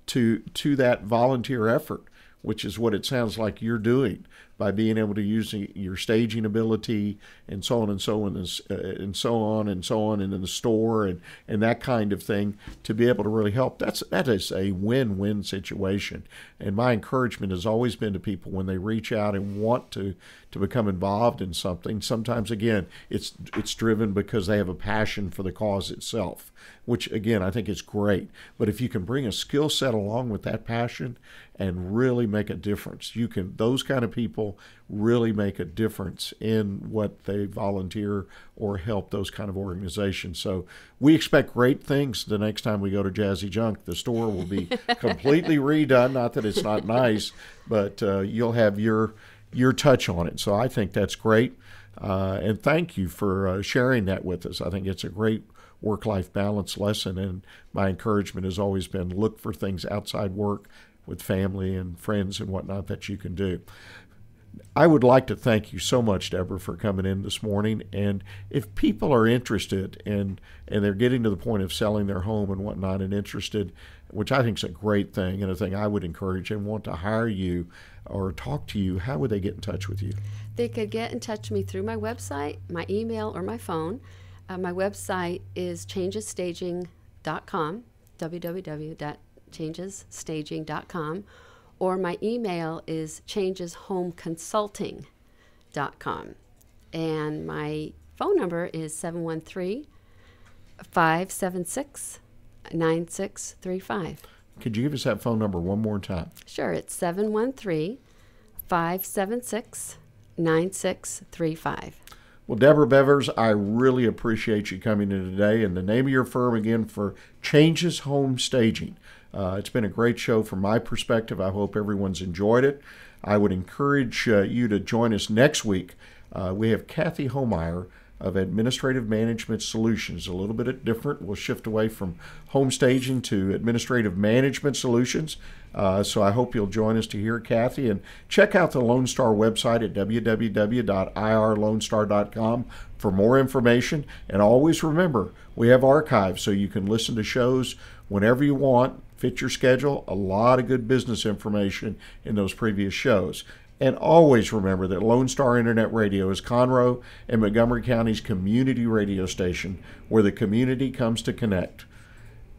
to that volunteer effort, which is what it sounds like you're doing by being able to use your staging ability and so on and so on and so on and so on, and in the store and that kind of thing, to be able to really help. That is a win-win situation. And my encouragement has always been to people when they reach out and want to become involved in something. Sometimes, again, it's driven because they have a passion for the cause itself, which, again, I think is great. But if you can bring a skill set along with that passion and really make a difference, those kind of people really make a difference in what they volunteer or help those kind of organizations. So we expect great things the next time we go to Jazzy Junk. The store will be completely redone. Not that it's not nice, but you'll have your touch on it. So I think that's great. And thank you for sharing that with us. I think it's a great work-life balance lesson. And my encouragement has always been look for things outside work with family and friends and whatnot that you can do. I would like to thank you so much, Deborah, for coming in this morning. And if people are interested and they're getting to the point of selling their home and whatnot and interested, which I think is a great thing and a thing I would encourage, and want to hire you or talk to you, how would they get in touch with you? They could get in touch with me through my website, my email, or my phone. My website is changesstaging.com, www.changesstaging.com, or my email is changeshomeconsulting.com. And my phone number is 713-576-9635. Could you give us that phone number one more time? Sure, it's 713-576-9635. Well, Deborah Bevers, I really appreciate you coming in today. And the name of your firm again for Changes Home Staging. It's been a great show from my perspective. I hope everyone's enjoyed it. I would encourage you to join us next week. We have Kathy Homeyer of Administrative Management Solutions. A little bit different. We'll shift away from home staging to Administrative Management Solutions. So I hope you'll join us to hear Kathy. And check out the Lone Star website at www.irlonestar.com for more information. And always remember, we have archives so you can listen to shows whenever you want, fit your schedule. A lot of good business information in those previous shows. And always remember that Lone Star Internet Radio is Conroe and Montgomery County's community radio station where the community comes to connect.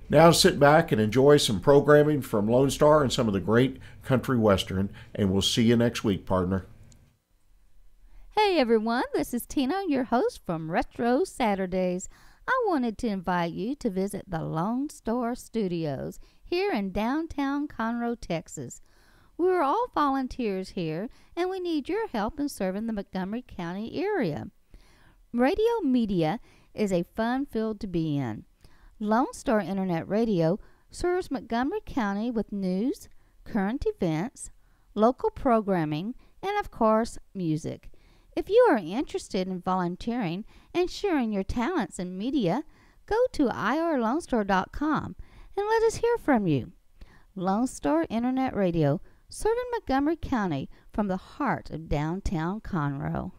Now sit back and enjoy some programming from Lone Star and some of the great country western, and we'll see you next week, partner. Hey everyone, this is Tina, your host from Retro Saturdays. I wanted to invite you to visit the Lone Star Studios here in downtown Conroe, Texas. We're all volunteers here, and we need your help in serving the Montgomery County area. Radio media is a fun field to be in. Lone Star Internet Radio serves Montgomery County with news, current events, local programming, and of course, music. If you are interested in volunteering and sharing your talents in media, go to irlonestar.com and let us hear from you. Lone Star Internet Radio, serving Montgomery County from the heart of downtown Conroe.